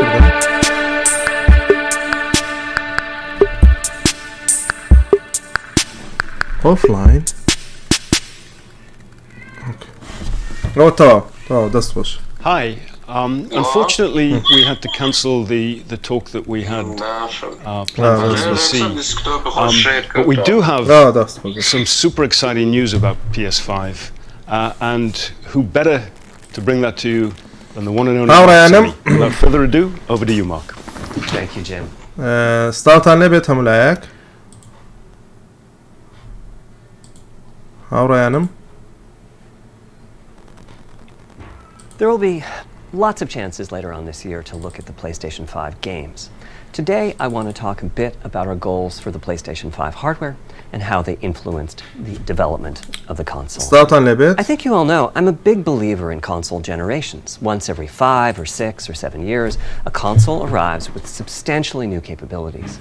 کردم. Offline. Okay. Oh, that's was. Hi. Unfortunately, we had to cancel the talk that we had planned for Zee. But we do have some super exciting news about PS5, and who better to bring that to you than the one and only Mark. Without further ado, over to you, Mark. Thank you, Jim. Start on lebet hamlayak. Avrayanım. There will be lots of chances later on this year to look at the PlayStation 5 games. Today, I want to talk a bit about our goals for the PlayStation 5 hardware and how they influenced the development of the console. Start on lebet. I think you all know I'm a big believer in console generations. Once every 5 or 6 or 7 years, a console arrives with substantially new capabilities.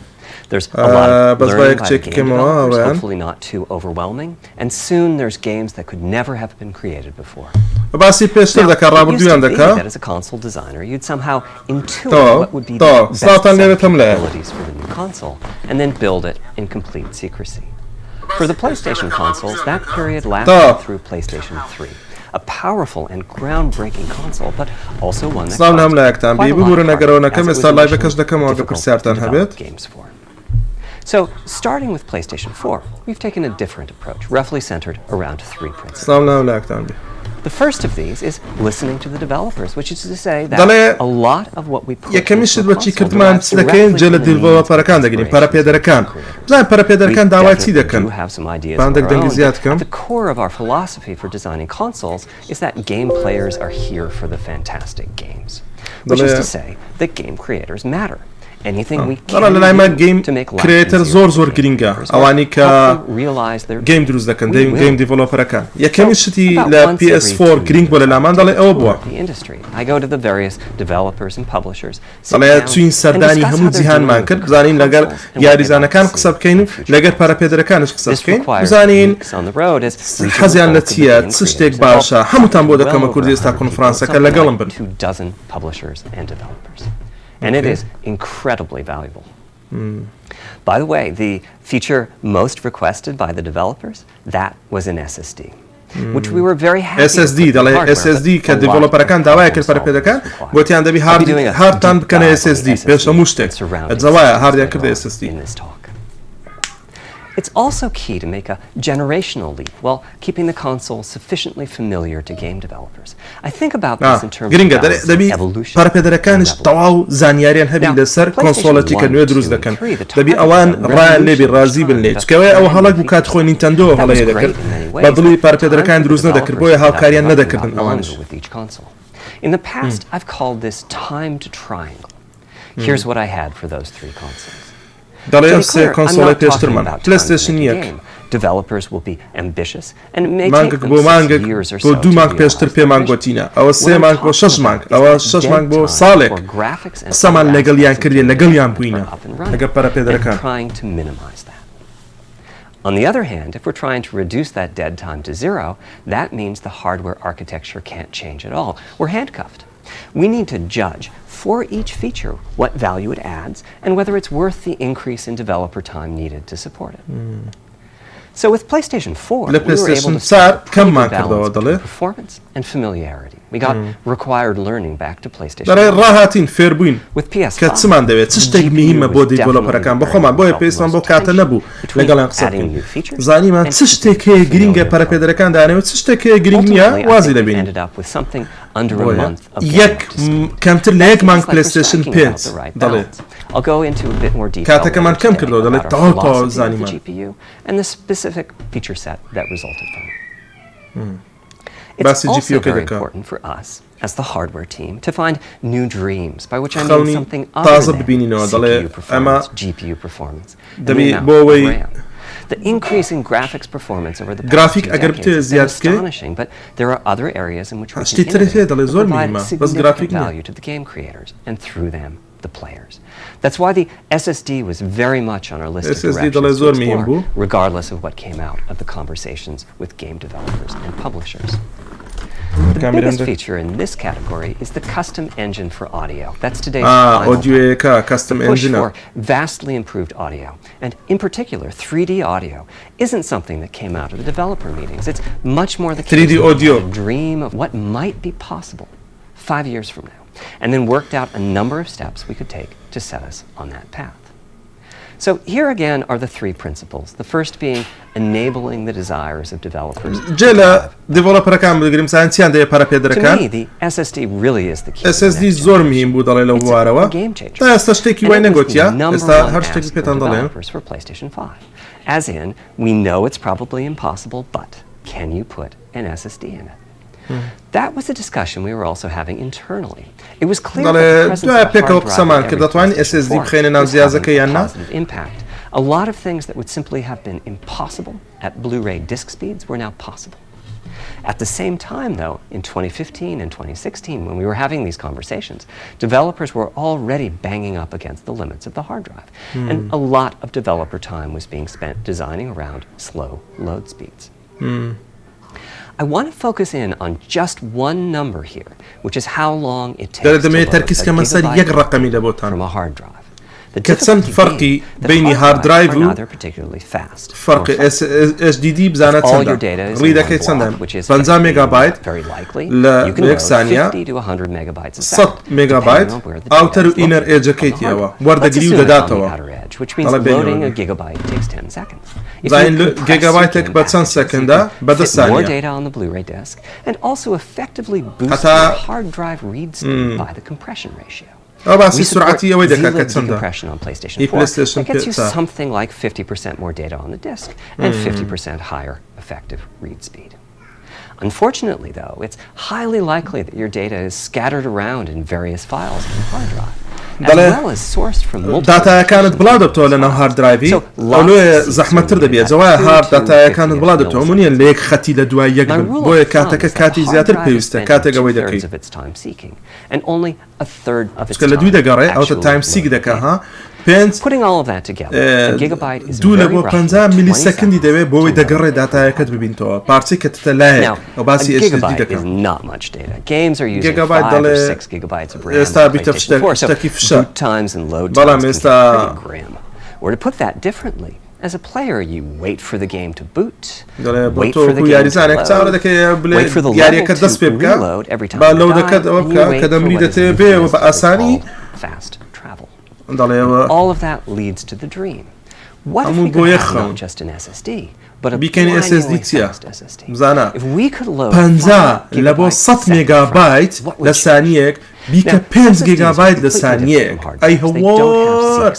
There's a lot of learning by the game developers, hopefully not too overwhelming, and soon there's games that could never have been created before. Now, it used to be that as a console designer, you'd somehow intuit what would be the best capabilities for the new console, and then build it in complete secrecy. For the PlayStation consoles, that period lasted through PlayStation 3. A powerful and groundbreaking console, but also one that caused quite a lot of hardware, as it was initially difficult to develop games for. So, starting with PlayStation 4, we've taken a different approach, roughly centered around 3 principles. The first of these is listening to the developers, which is to say that a lot of what we put into the console derives directly from the needs of the inspiration creators. We do have some ideas of our own. At the core of our philosophy for designing consoles is that game players are here for the fantastic games, which is to say that game creators matter. Anything we can do to make life easier for gamers or help them realize their game دروست دکن game developer کن. یکمی شتی ل PS4 گرینگ بوله لمان داله او بوا. I go to the various developers and publishers. داله تو این سردانی همون جهان مان کرد. بزنین لگر یاریزانه کان قصب کن لگر پارا پیدر کانش قصب کن. بزنین حزیان نتیه تشتیک باشه همون تام بوده کم کوردی است کۆنفرانسی کن لگلم بن. 24 publishers and developers. And it is incredibly valuable. By the way, the feature most requested by the developers, that was an SSD, which we were very happy SSD, SSD که developer کن دعوی کرد برای پیدا کن. گویی اندی هارد تان بکنه SSD. بهش مشتک. ادزوای هاردی کرده SSD. It's also key to make a generational leap while keeping the console sufficiently familiar to game developers. I think about this in terms of evolution. پارپێدەرەکانش تەواو زانیاریان هەبی لەسەر کۆنسۆڵەتی کە نوێ دروست دەکەن. دەبی ئەوان ڕایان لێبی ڕازی بن لێ. چکەوەی ئەو هەڵک بوو کات خۆی نیتەندۆ هەڵەیە دەکرد. بە دڵی پارپێدەرەکان دروست نەدەکرد بۆیە هاوکاریان نەدەکردن ئەوانش. In the past, I've called this time to triangle. Here's what I had for those 3 consoles. داڵێ سێ کۆنسۆڵی پێشترمان PlayStation 1 developers will be ambitious and it may take them 6 years or so بۆ 2 مانگ پێشتر پێمان گوتینە ئەوە 3 مانگ بۆ 6 مانگ ئەوە 6 مانگ بۆ ساڵێک قسەمان لەگەڵیان کردێ لەگەڵیان بووینە لەگەڵ پارەپێدەرەکان. On the other hand, if we're trying to reduce that dead time to 0, that means the hardware architecture can't change at all. We're handcuffed. We need to judge for each feature what value it adds and whether it's worth the increase in developer time needed to support it. So with PlayStation 4, we were able to start a pretty good balance between performance and familiarity. We got required learning back to PlayStation 4. With PS5, adding new features, and we ended up with something under a month of PlayStation 5. I'll go into a bit more detail about our philosophy of the GPU and the specific feature set that resulted from it. It's also very important for us, as the hardware team, to find new dreams, by which I mean something other than CPU performance, GPU performance, and the amount of RAM. The increase in graphics performance over the past 2 decades has been astonishing, but there are other areas in which we can innovate to provide significant value to the game creators, and through them, the players. That's why the SSD was very much on our list of directions to explore, regardless of what came out of the conversations with game developers and publishers. The biggest feature in this category is the custom engine for audio. That's today's final custom push engine. for vastly improved audio. And in particular, 3D audio isn't something that came out of the developer meetings. It's much more the case 3D audio. a dream of what might be possible 5 years from now, and then worked out a number of steps we could take to set us on that path. So here again are the three principles. The first being enabling the desires of developers. جل developer كان بقولي مثلا تيان ده para Pedro To كان. me, the SSD really is the key. SSD زور مهم بود على لو واروا. تا استشتكي وين نقولتيا؟ استا هرشتكي بيتان ضلين. For PlayStation 5, as in, we know it's probably impossible, but can you put an SSD in it? That was a discussion we were also having internally. It was clear that the presence of a hard drive in every PlayStation 4 was having a positive impact. A lot of things that would simply have been impossible at Blu-ray disc speeds were now possible. At the same time, though, in 2015 and 2016, when we were having these conversations, developers were already banging up against the limits of the hard drive. And a lot of developer time was being spent designing around slow load speeds. I want to focus in on just one number here, which is how long it takes to load a gigabyte from a hard drive. كتسن فرقي بين هارد درايف و فرق HDD بزانات سندا ريدا كيتسندم 50 ميجا بايت ليك ثانية 100 ميجا بايت اوتر انر ايدج كيتي هوا ورده جديد داتا على بينهم زين جيجا بايتك بتسن سكندا بدا ثانية more data on the Blu-ray disc and also effectively boost the hard drive read speed by the compression ratio. بس السرعتية ويدك كتسندا. Compression on PlayStation 4 that gets you something like 50% more data on the disc and 50% higher effective read speed. Unfortunately, though, it's highly likely that your data is scattered around in various files on the hard drive, as well as sourced from multiple داتا كانت بلادبتو لنا هارد درايفي أولو زحمة ترد بيا زوايا هارد داتا كانت بلادبتو مني الليك خطي لدواي يقبل بوي كاتك كاتي زياتر بيوستا كاتك قوي دكي سكال دوي دقاري أو تايم سيك دكا ها Putting all of that together, a gigabyte is دولا very بو roughly 50 ملي 20 سكند دبي بوي دقاري داتا كت ببينتو بارتي كتتلاهي أو باسي a إيش gigabyte دكا is not much data. Games are using Gigabyte 5 or دل 6 gigabytes of RAM استا on PlayStation 4, so boot times and load بلا times can مستا be pretty grim. Or to put that differently, as a player, you wait for the game to boot, wait for the game to load, wait for the level to reload every time you die, and you wait for what is called fast travel. All of that leads to the dream. What if we could have not just an SSD, but a blindingly fast SSD? If we could load 5 gigabytes ميجا بايت لثانية بيك 5 جيجا بايت لثانية أي هو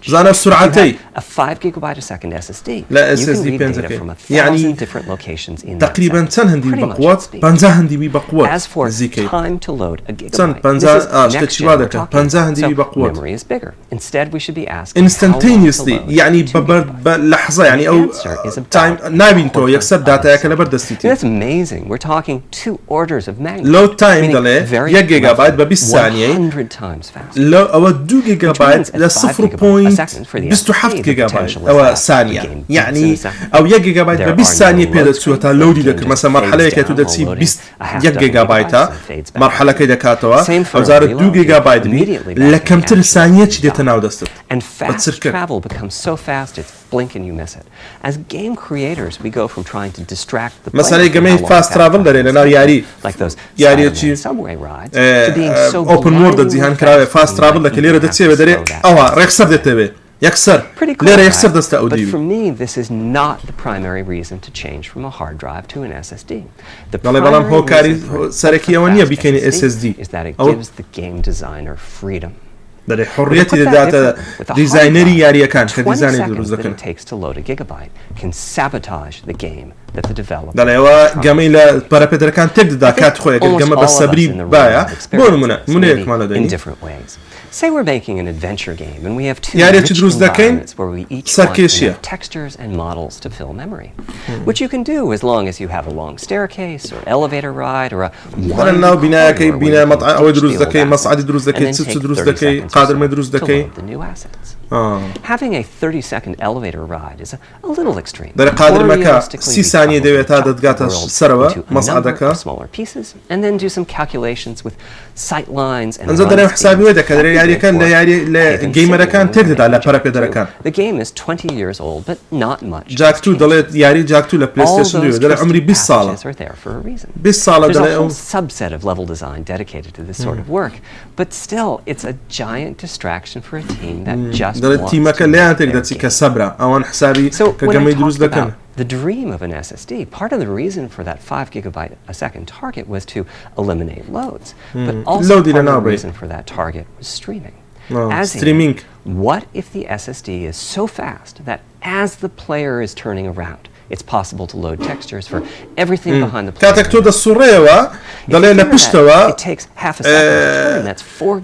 زانا سرعتي a 5 gigabyte a second SSD. لا You can SSD read data from 1,000 يعني different locations in that تقريبا second. تن هندي Pretty much بقوات at speed. 50 هندي بقوات As for Zee Game time to load a تن gigabyte, 50 this is next شتي gen we're بالك talking 50 about. هندي So بقوات memory is bigger. Instead, we should be asking how long to instantaneously load يعني 2 gigabytes. بلحظة يعني أو answer is about تايم نابين تو يكسر داتا كلا برد That's استيتي amazing. We're talking 2 orders of magnitude. لو تايم meaning دله very 1 جيجا بايت roughly ببالثانية 100 times faster. لو أو 2 جيجا بايت ل 0.27 جيجا بايت أو ثانية يعني أو 1 جيجا بايت ببالثانية بيدا تسويتها لودي دك مثلا مرحلة كي تبدأ تسي 1 جيجا بايتا مرحلة كي دكاتوا أو زار 2 جيجا بايت بي لكم تر ثانية تشدي تناو دستت And fast travel becomes so fast it's blink and you miss it. As game creators, we go from trying to distract the player مثلا from how جميع long fast travel fast لنا ياري like those ياري Spider-Man شيء subway rides to being so open world blindingly زيهان كراوي fast fast travel لك ليرة تسيب دري أوه ريكسر دتبه يكسر Pretty cool, ليرة right? يكسر دست But for أودي me, this is not the primary reason to change from a hard drive to an SSD. The والله بلام هو primary كاري reason for سركي a ونيا fast بيكني SSD SSD is that it أو gives the game designer freedom. دري حريتي داتا ديزاينري ياري كان 20 كديزاينر seconds دروز that دكان it takes to load a gigabyte can sabotage the game that the developer دلای و جمیل پرپدر کان تک دا کات خوی اگر جمع بس صبری بایا بون مونه یک مال in دنی different ways. Say we're making an adventure game and we have 2 یاری rich چی دروز دکن environments where we each want سرکشیه enough textures and models to fill memory, which you can do as long as you have a long staircase or elevator ride or a أنا ناو بناء كي بناء مطعم أو دروز دكي مصعد دروز دكي تسوس دروز دكي قادر ما دروز دكي the new assets. Having a 30-second elevator ride is a little extreme. در قادر More مكا realistically, 3 we ثانیە دەوێت تا دەتگاتە سەرەوە مەسعەدەکە and then do some calculations with sight lines and ئەنجا دەرێ حسابی وێ دەکات یاریەکان لە گەیمەرەکان تێکدەدا لە پەرەپێدەرەکان. The game is 20 years old but not much. جاکتو دەڵێت یاری جاکتو لە PlayStation 2 دەڵێ عمری 20 ساڵە. 20 ساڵە دەڵێ. دەڵێ There's a whole subset of level design dedicated to this sort of work, but still it's a giant distraction for a team that just دەڵێت wants تیمەکە to لێیان make تێک their دەچی game. کە سەبرە ئەوان حسابی So کە when گەمەی I دروست talked دەکەن. about the dream of an SSD, part of the reason for that 5 gigabyte a second target was to eliminate loads, but also part of the reason for that target was streaming. As Streaming. What if the SSD is so fast that as the player is turning around, it's possible to load textures for everything behind the player. کاتێک تۆ دەسوڕێەوە دەڵێ لە پشتەوە It takes half a second to turn, that's 4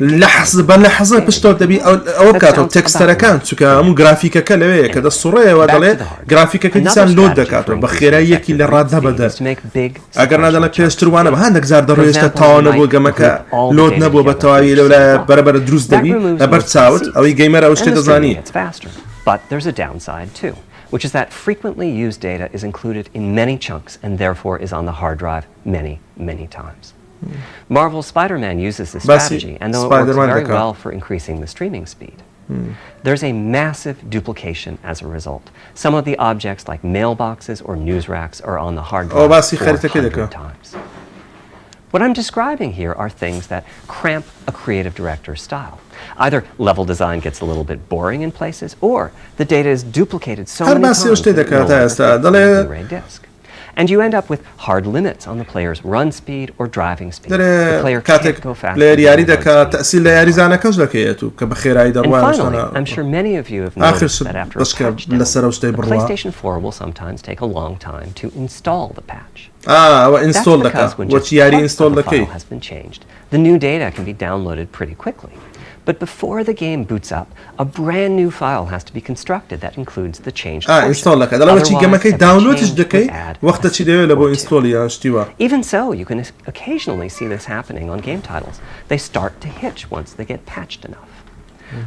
بە لەحەزە پشتەوە دەبی ئەوە بکاتەوە تێکستەرەکان چونکە هەموو گرافیکەکە لەوەیە کە دەسوڕێەوە دەڵێ گرافیکەکە دیسان لۆد دەکاتەوە بە خێراییەکی لە ڕاددا بەدە ئەگەر نادەڵێ پێشتروانە بە هەندێک جار دەڕۆیشتە تاوانە بۆ گەمەکە لۆد نەبووە بە تەواوی لەولایە بەرەبەرە دروست دەبی لەبەر چاوت ئەوەی گەیمەر ئەو شتێ دەزانی. But there's a downside too, which is that frequently used data is included in many chunks and therefore is on the hard drive many times. Marvel's Spider-Man uses this strategy, and though it works very well for increasing the streaming speed, there's a massive duplication as a result. Some of the objects like mailboxes or news racks are on the hard drive 400 times. What I'm describing here are things that cramp a creative director's style. Either level design gets a little bit boring in places, or the data is duplicated so many times that it no longer fits the Blu-ray disc. And you end up with hard limits on the player's run speed or driving speed. The player can't go faster. And finally, I'm sure many of you have noticed that after a patch down, the PlayStation 4 will sometimes take a long time to install the patch. That's because when just part of the file has been changed, the new data can be downloaded pretty quickly. But before the game boots up, a brand new file has to be constructed that includes the changed portion. Even so, you can occasionally see this happening on game titles. They start to hitch once they get patched enough.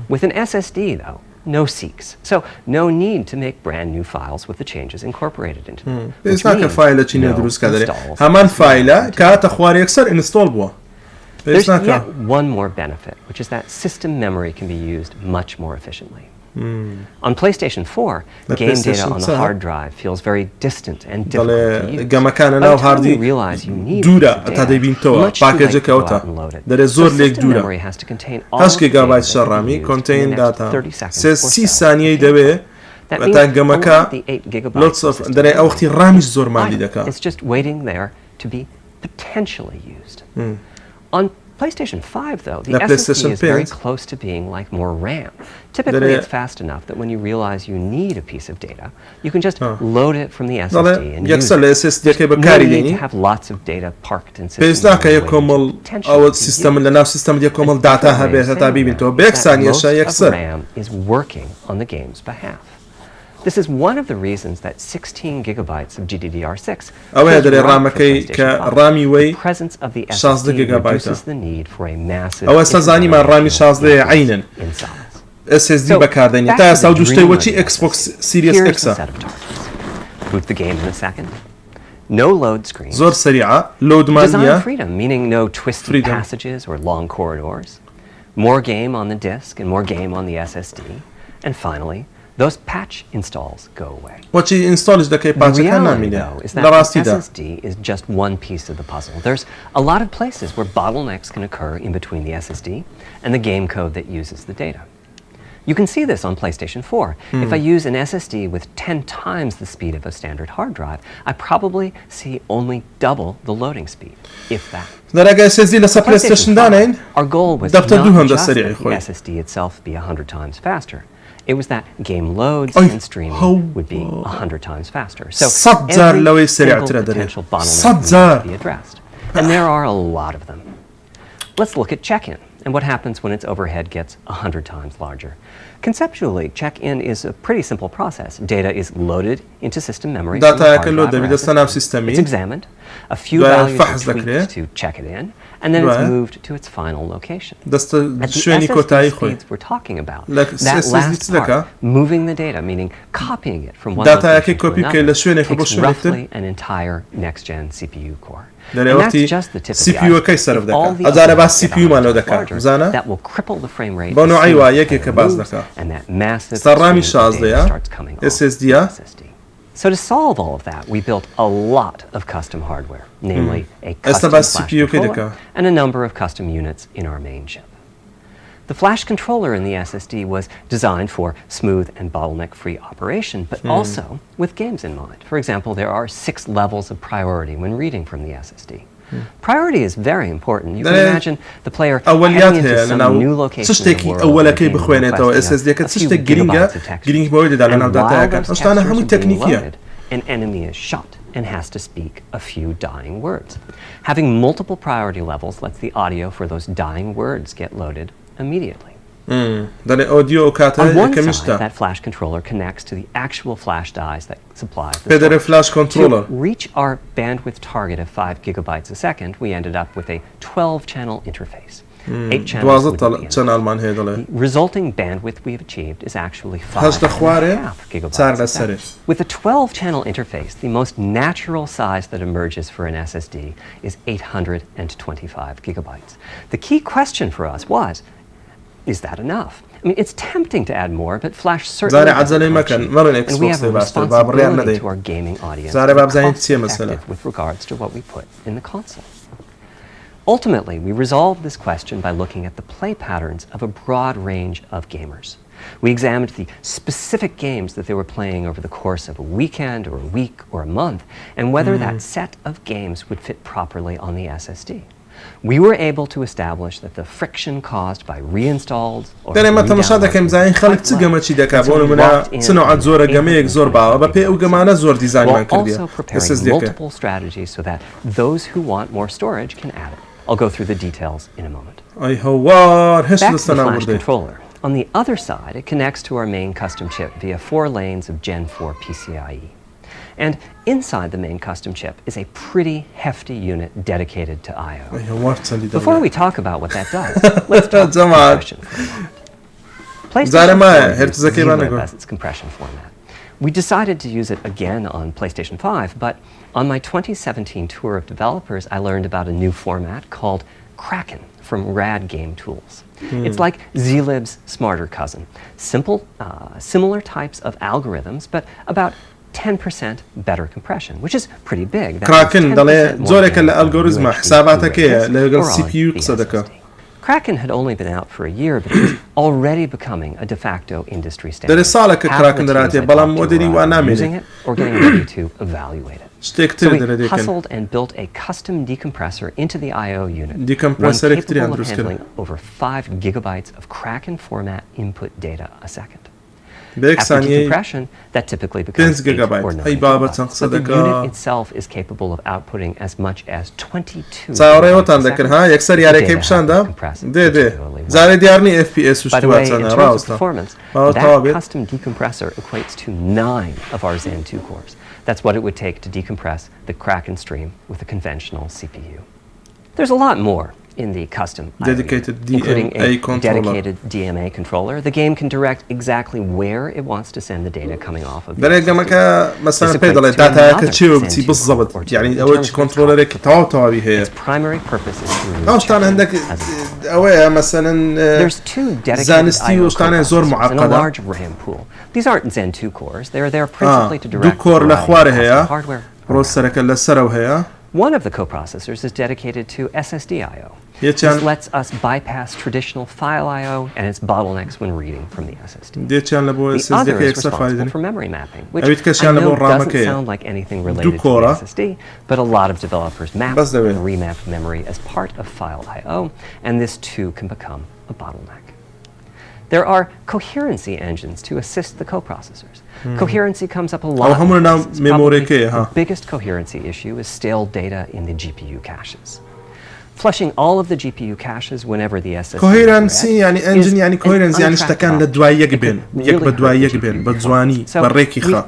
With an SSD, though, no seeks. So no need to make brand new files with the changes incorporated into them. Which means no installs. There's yet one more benefit, which is that system memory can be used much more efficiently. On PlayStation 4, game data on the hard drive feels very distant and difficult to use. By the time you realize you need a piece of data, much too late to go out and load it. So system memory has to contain all of the data that can be used in the next 30 seconds or so. That means a lot of the 8 gigabytes is just waiting there to be potentially used. On PlayStation 5, though, the SSD is very close to being like more RAM. Typically, it's fast enough that when you realize you need a piece of data, you can just load it from the SSD and use it. There's no need to have lots of data parked in systems. Most of RAM is working on the game's behalf. This is one of the reasons that 16 gigabytes of GDDR6 the presence of the SSD reduces the need for a massive SSD بەکاردێنێت تا ئێستا دوشتەی وەچی Xbox Series X boot the game in a second. No load screens. زۆر سەریعە لۆدمان نییە. Design freedom, meaning no twisted passages or long corridors. More game on the disk and more game on the SSD. And finally, those patch installs go away. وەچی ئینستاڵش دەکەی پاچەکان نامینێ لە ڕاستیدا. SSD is just one piece of the puzzle. There's a lot of places where bottlenecks can occur in between the SSD and the game code that uses the data. You can see this on PlayStation 4. If I use an SSD with 10 times the speed of a standard hard drive, I probably see only double the loading speed, if that. Our goal was not just that the SSD itself be 100 times faster. It was that game loads and streaming would be 100 times faster. So every single potential bottleneck would be addressed. And there are a lot of them. Let's look at check-in. and what happens when its overhead gets 100 times larger. Conceptually, check-in is a pretty simple process. Data is loaded into system memory from the hard drive or SSD. It's examined, a few values are tweaked to check it in, and then it's moved to its final location. At the SSD speeds we're talking about, that last part, moving the data, meaning copying it from one location to another, takes roughly an entire next-gen CPU core. And that's just the tip of the iceberg. If all the other larger, that will cripple the frame rate as soon as the player moves, and that massive stream of data starts coming off the SSD. So to solve all of that, we built a lot of custom hardware, namely a custom flash controller and a number of custom units in our main chip. The flash controller in the SSD was designed for smooth and bottleneck-free operation, but also with games in mind. For example, there are 6 levels of priority when reading from the SSD. Priority is very important. You can imagine the player heading into some new location in the world and requesting a few gigabytes of text. And while those textures are being loaded, an enemy is shot and has to speak a few dying words. Having multiple priority levels lets the audio for those dying words get loaded immediately. On one side, that flash controller connects to the actual flash dies that supply the storage. To reach our bandwidth target of 5 gigabytes a second, we ended up with a 12-channel interface. 8 channels with the resulting bandwidth we've achieved is actually 5.5 gigabytes a second. With a 12-channel interface, the most natural size that emerges for an SSD is 825 gigabytes. The key question for us was, is that enough? I mean, it's tempting to add more, but Flash certainly doesn't, and we have a responsibility to our gaming audience to be cost-effective with regards to what we put in the console. Ultimately, we resolved this question by looking at the play patterns of a broad range of gamers. We examined the specific games that they were playing over the course of a weekend or a week or a month, and whether that set of games would fit properly on the SSD. We were able to establish that the friction caused by reinstalls or also preparing multiple strategies so that those who want more storage can add it. I'll go through the details in a moment. Back to the flash controller. On the other side, it connects to our main custom chip via 4 lanes of Gen 4 PCIe. And inside the main custom chip is a pretty hefty unit dedicated to I/O. Before we talk about what that does, let's talk compression for a moment. PlayStation 4 uses Zee Game as its compression format. We decided to use it again on PlayStation 5, but on my 2017 tour of developers, I learned about a new format called Kraken from Rad Game Tools. It's like Zlib's smarter cousin. Similar types of algorithms, but about 10% better compression, which is pretty big. Kraken زورك الالغوريزم حساباتك لغل سي بي يو قصدك. Kraken had only been out for a year, but it was already becoming a de facto industry standard. در سالك كراكن دراتي بلام مودري وانا using it or getting ready to evaluate it. So we hustled and built a custom decompressor into the I/O unit, one capable of handling over 5 gigabytes of Kraken format input data a second. After decompression, that typically becomes 8 or 9 gigabytes, but the unit itself is capable of outputting as much as 22 gigabytes a second. By the way, in terms of performance, that custom decompressor equates to 9 of our Zen 2 cores. That's what it would take to decompress the Kraken stream with a conventional CPU. There's a lot more in the custom dedicated IO, including a dedicated DMA controller. The game can direct exactly where it wants to send the data coming off of the Its primary purpose is to remove There's 2 dedicated IO cores and a large RAM pool. These aren't Zen 2 cores. They're there principally to direct hardware. One of the coprocessors is dedicated to SSD I/O. This lets us bypass traditional file I/O and its bottlenecks when reading from the SSD. The other is responsible for memory mapping, which I know doesn't sound like anything related to the SSD, but a lot of developers map and remap memory as part of file I/O, and this too can become a bottleneck. There are coherency engines to assist the coprocessors. Coherency comes up a lot. Probably the biggest coherency issue is stale data in the GPU caches. Flushing all of the GPU caches whenever the SSD coherency يعني engine يعني coherence يعني اشتكان لدواي يقبل يقبل دواي يقبل بجواني بريكي خا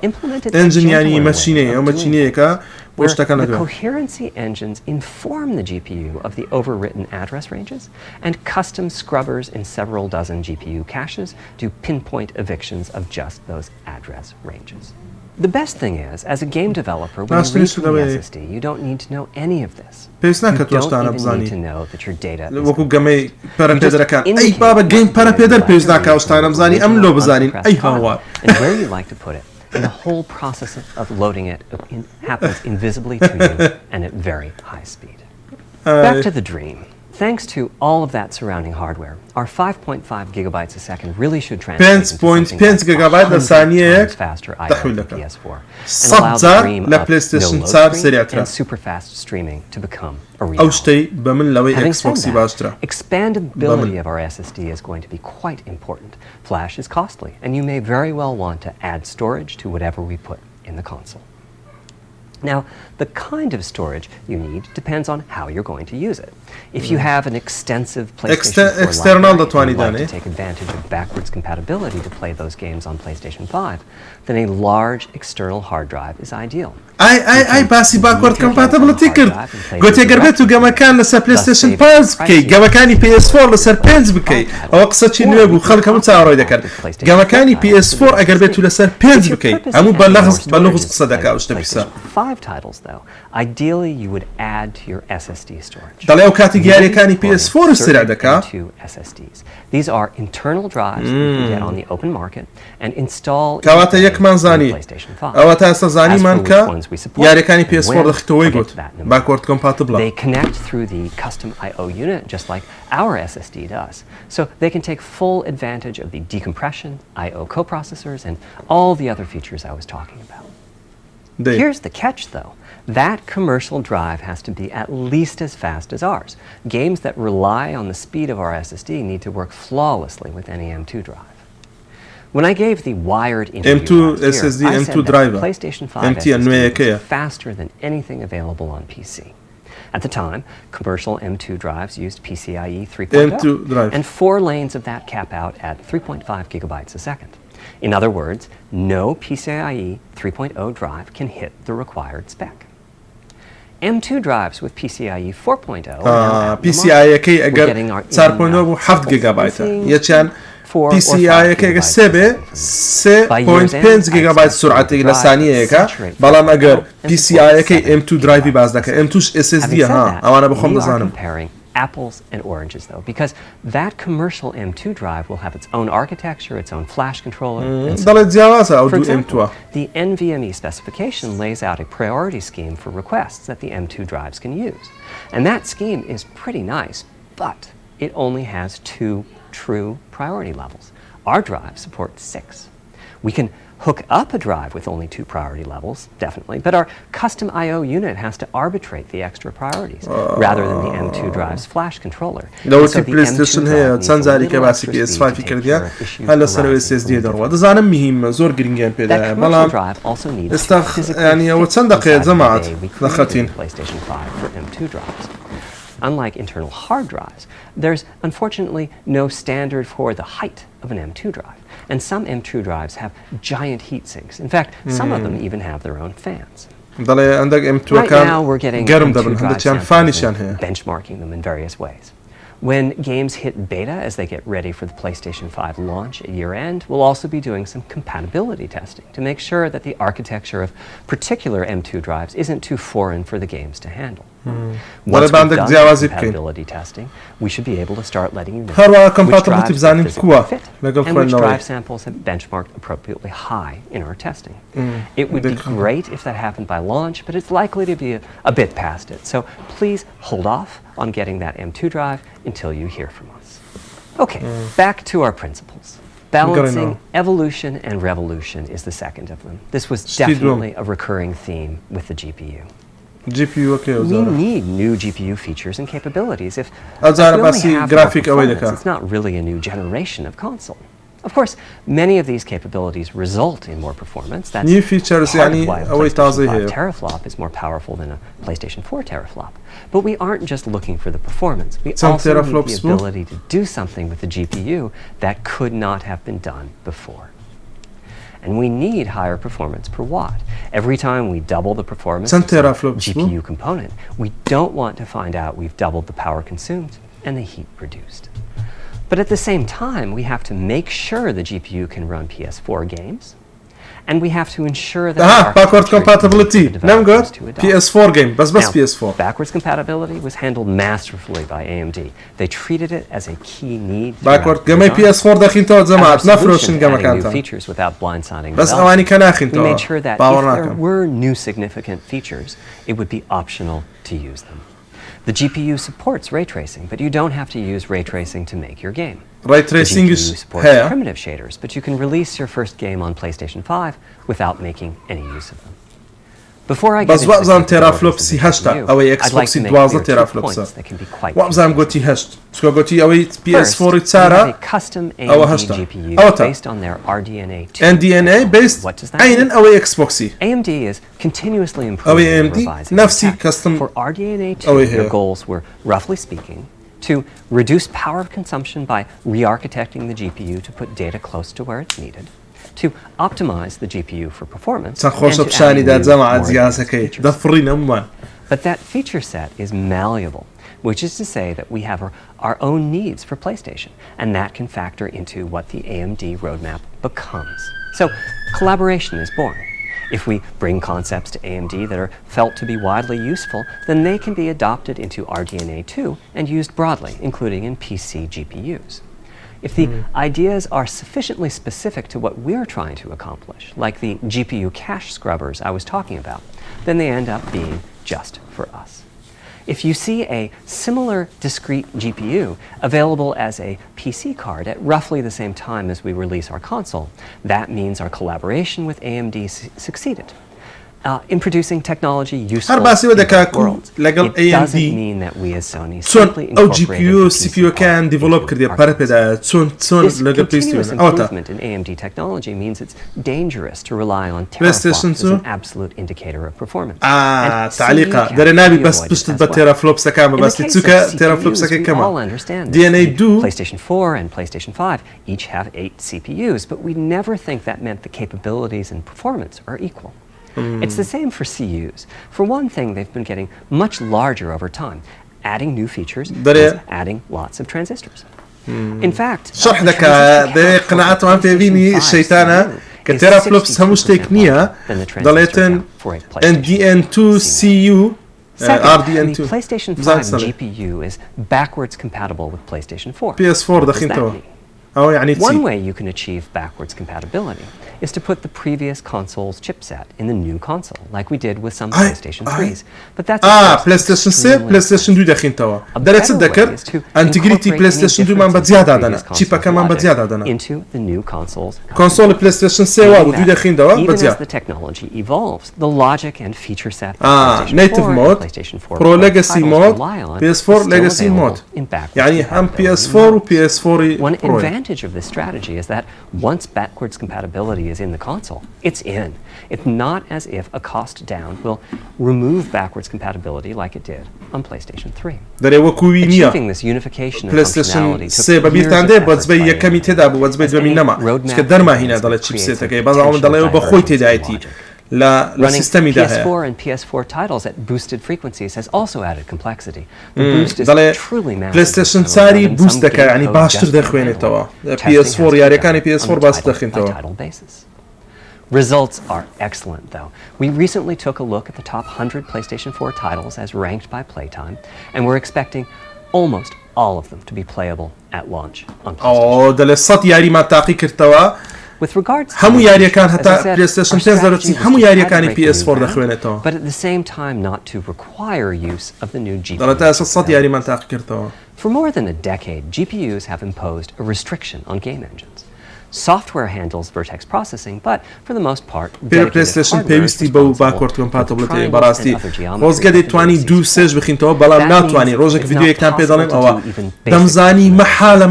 engine يعني ماشينية أو ماشينية where the coherency engines inform the GPU of the overwritten address ranges, and custom scrubbers in several dozen GPU caches do pinpoint evictions of just those address ranges. The best thing is, as a game developer, when you read from the SSD, you don't need to know any of this. You don't even need to know that your data is and where you like to put it. And the whole process of loading it happens invisibly to you and at very high speed. Back to the dream. Thanks to all of that surrounding hardware, our 5.5 gigabytes a second really should translate into something like 100 times faster I/O than PS4, and allow the dream of no load screen and super fast streaming to become a reality. Having said that, expandability of our SSD is going to be quite important. Flash is costly, and you may very well want to add storage to whatever we put in the console. Now, the kind of storage you need depends on how you're going to use it. If you have an extensive PlayStation 4 library and like to take advantage of backwards compatibility to play those games on PlayStation 5, then a large external hard drive is ideal. I باسی backward compatibility کرد گوتی اگر بێت و گەمەکان لەسەر PlayStation 5 بکەی گەمەکانی PS4 لەسەر 5 بکەی ئەوە قسە چی نوێ بوو خەڵک هەموو چاوەڕێی دەکەن گەمەکانی PS4 ئەگەر بێت و لەسەر 5 بکەی هەموو بەلەغز قسە دەکا و شتە پیسە titles though, ideally you would add to your SSD storage. دەڵێ ئەو کاتی دیاریەکانی PS4 سرع دەکا. SSDs. These are internal drives you can get on the open market and install کەواتە یەکمان زانی ئەوە تا ئێستا زانیمان کە یاریەکانی PS4 دەخیتەوەی گوت backward compatible. They connect through the custom I/O unit just like our SSD does. So they can take full advantage of the decompression, I/O coprocessors, and all the other features I was talking about. Here's the catch though. That commercial drive has to be at least as fast as ours. Games that rely on the speed of our SSD need to work flawlessly with any M2 drive. When I gave the wired interview last year, I said that PlayStation 5 SSD was faster than anything available on PC. At the time, commercial M2 drives used PCIe 3.0, and 4 lanes of that cap out at 3.5 gigabytes a second. In other words, no PCIe 3.0 drive can hit the required spec. M2 drives with PCIe 4.0 PCIe كي أجر 4.0 7 جيجابايت يشان PCIe كي 7.5 جيجابايت سرعة للثانية كا بلام أجر PCIe كي M2 درايفي بعضك M2 SSD ها أو أنا بخم نزانم. Apples and oranges though, because that commercial M2 drive will have its own architecture, its own flash controller. For example, the NVMe specification lays out a priority scheme for requests that the M2 drives can use. And that scheme is pretty nice, but it only has 2 true priority levels. Our drive supports 6. We can hook up a drive with only 2 priority levels, definitely, but our custom I/O unit has to arbitrate the extra priorities rather than the M2 drive's flash controller. لو تي PlayStation هي تنزاري كباسي PS5 كرديا هلا سر SSD دروا دزانم مهم زور جرينجان بيدا بلام استخ يعني وتصندق جماعات دخلتين PlayStation 5 for M2 drives. Unlike internal hard drives, there's unfortunately no standard for the height of an M2 drive, and some M2 drives have giant heat sinks. In fact, some of them even have their own fans. Right now, we're getting M2 drive samples and benchmarking them in various ways. When games hit beta as they get ready for the PlayStation 5 launch at year-end, we'll also be doing some compatibility testing to make sure that the architecture of particular M2 drives isn't too foreign for the games to handle. Once we've done compatibility testing, we should be able to start letting you know which drives physically fit and which drive samples have benchmarked appropriately high in our testing. It would be great if that happened by launch, but it's likely to be a bit past it. So please hold off on getting that M2 drive until you hear from us. Okay, back to our principles. Balancing evolution and revolution is the second of them. This was definitely a recurring theme with the GPU. We need new GPU features and capabilities. If we only have more performance, it's not really a new generation of console. Of course, many of these capabilities result in more performance. That's new features part of why a أوي تازة PlayStation 5 هي. teraflop is more powerful than a PlayStation 4 teraflop. But we aren't just looking for the performance. We Some also need teraflops the ability to do something with the GPU that could not have been done before. And we need higher performance per watt. Every time we double the performance of the GPU component, we don't want to find out we've doubled the power consumed and the heat produced. But at the same time, we have to make sure the GPU can run PS4 games, and we have to ensure that backward compatibility. نعم good. PS4 game, بس Now, PS4. Backwards compatibility was handled masterfully by AMD. They treated it as a key need. Backward game PS4 داخل تو جماعة نفروشن كما كانت. Features without blindsiding. بس أواني كان آخر تو. We made sure that if there were new significant features, it would be optional to use them. The GPU supports ray tracing, but you don't have to use ray tracing to make your game. Ray tracing the GPU supports primitive shaders, but you can release your first game on PlayStation 5 without making any use of them. Before I get into the teraflops I'd like to make clear 2 points that can be quite PS4 First, we have a custom AMD GPU based on their RDNA 2. NDNA based What does that mean? Xboxy. AMD is continuously improving and revising the tech. For RDNA 2, their goals were, roughly speaking, to reduce power consumption by re-architecting the GPU to put data close to where it's needed, to optimize the GPU for performance, and to add new, more advanced features. But that feature set is malleable, which is to say that we have our own needs for PlayStation, and that can factor into what the AMD roadmap becomes. So collaboration is born. If we bring concepts to AMD that are felt to be widely useful, then they can be adopted into RDNA 2 and used broadly, including in PC GPUs. If the ideas are sufficiently specific to what we're trying to accomplish, like the GPU cache scrubbers I was talking about, then they end up being just for us. If you see a similar discrete GPU available as a PC card at roughly the same time as we release our console, that means our collaboration with AMD succeeded. In producing technology useful in both worlds. It doesn't mean that we as Sony simply incorporated the PC can develop This continuous improvement in AMD technology means it's dangerous to rely on teraflops as an absolute indicator of performance. تعليقة درنابي بس بشتت بتيرافلوبس كام بس تسوكا تيرافلوبس كمان. DNA do. PlayStation 4 and PlayStation 5 each have 8 CPUs, but we never think that meant the capabilities and performance are equal. It's the same for CUs. For one thing, they've been getting much larger over time. Adding new features is adding lots of transistors. In fact, شرح لك ده قناعات ما فيني الشيطانة كتيرافلوبس هموش تكنية ضليتن NDN2 CU Second, the PlayStation 5 GPU is backwards compatible with PlayStation 4. PS4 دخين توا. One way you can achieve backwards compatibility is to put the previous console's chipset in the new console, like we did with some PlayStation 3s. But that's PlayStation 3 PlayStation 2 داخل توا. ده تذكر integrity PlayStation 2 ما بزيادة عندنا. شيبا كمان بزيادة عندنا. Into the new console's console PlayStation 3 و 2 داخل توا بزيادة. Even as the technology evolves, the logic and feature set native mode, Pro Legacy mode, PS4 Legacy mode. يعني هم PS4 و PS4 One advantage of this strategy is that once backwards compatibility is in the console, it's in. It's not as if a cost down will remove backwards compatibility like it did on PlayStation 3. Achieving this unification of functionality took years of effort by AMD. Running PS4 and PS4 titles at boosted frequencies has also added complexity. The boost is truly massive. PlayStation 3 boost دكا يعني باشتر دخوينه توا. PS4 ياري كاني PS4 باش دخين توا. Results are excellent, though. We recently took a look at the top 100 PlayStation 4 titles as ranked by playtime, and we're expecting almost all of them to be playable at launch on PlayStation. ده للصوت ياري ما تعقي كرتوا. With regards to همو ياري كان حتى PlayStation 10 همو ياري كاني PS4 دخوينه توا. But at the same time not to require use of the new GPU. ده لتأسس الصوت ياري ما تعقي كرتوا. For more than a decade, GPUs have imposed a restriction on game engines. Software handles vertex processing, but for the most part, PlayStation پێویستی بەو backward compatibility بەڕاستی ڕۆزگە دەیتوانی دوو سێژ بخینەوە بەڵام ناتوانانی ڕۆژێک ڤیدیۆیەکتان پێ دەڵێن ئەوە دەمزانی مەحالە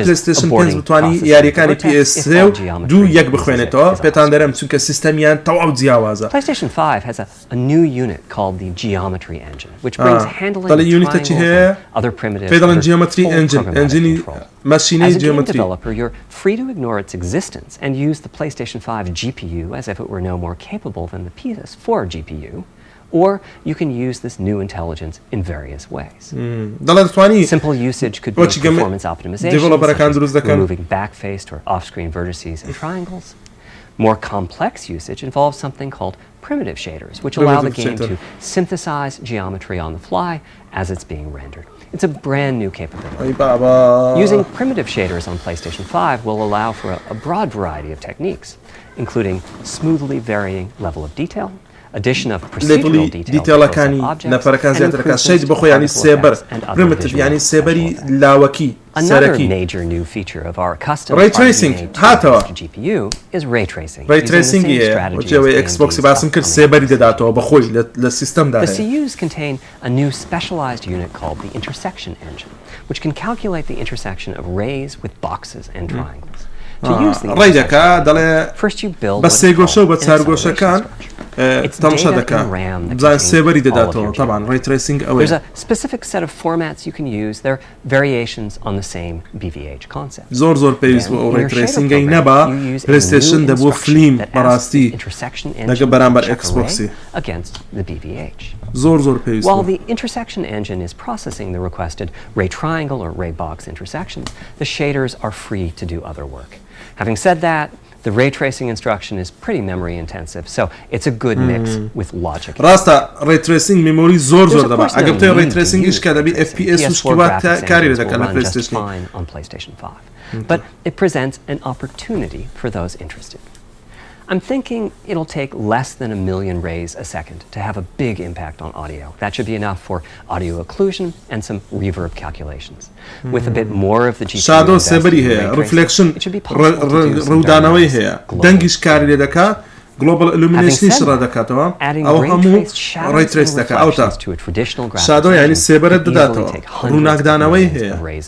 PlayStation 5 بتوانی یاریەکانی PS3 و دوو یەک بخوێنێتەوە پێتان دەرێم چونکە سیستەمیان تەواو جیاوازە. PlayStation 5 has a new unit called the geometry engine, which brings handling دەڵێ of یونیتە چی هەیە؟ triangles and other primitives پێ دەڵێن under geometry full engine programmatic ئەنجینی control. ماشینەی As a game geometry. developer, you're free to ignore its existence and use the PlayStation 5 GPU as if it were no more capable than the PS4 GPU, or you can use this new intelligence in various ways. دەڵێ دەتوانی Simple usage could be performance optimization, such as removing backfaced or off-screen vertices and triangles. More complex usage involves something called primitive shaders, which allow the game to synthesize geometry on the fly as it's being rendered. It's a brand new capability. Using primitive shaders on PlayStation 5 will allow for a broad variety of techniques, including smoothly varying level of detail, addition of procedural detail to close-up objects, and improvements to and other visual يعني سيبري لاوكي Another major new feature of our custom ray tracing GPU is ray tracing. Ray tracing Xbox باسم کرد سيبري داداتو بخوي للسيستم ده. The CUs contain a new specialized unit called the intersection engine, which can calculate the intersection of rays with boxes and triangles. To use the intersection, first you build بس سيغوشو بتسارغوشا كان تمشى دكا بزاين سيبري داداتو طبعا ray tracing There's a specific set of formats you can use. They're variations on the same BVH concept. زور بيز ray tracing اي نبا PlayStation دبو فليم براستي لقى برامبر Xbox against the BVH. زور بيز. While the intersection engine is processing the requested ray triangle or ray box intersections, the shaders are free to do other work. Having said that, the ray tracing instruction is pretty memory intensive, so it's a good mix with logic. راستا ray tracing memory زور دبا. اگر تو ray tracing ايش كذا بي FPS وش كيوات كاري لك على PlayStation. On PlayStation 5, but it presents an opportunity for those interested. I'm thinking it'll take less than 1 million rays a second to have a big impact on audio. That should be enough for audio occlusion and some reverb calculations. With a bit more of the GPU shadow سيبري هي reflection it should be possible to do some رودانوي هي دنگش كاري لدكا global illumination شرا دكا تمام أو همو ray trace دكا أو تا shadow يعني سيبرة دداتو روناك دانوي هي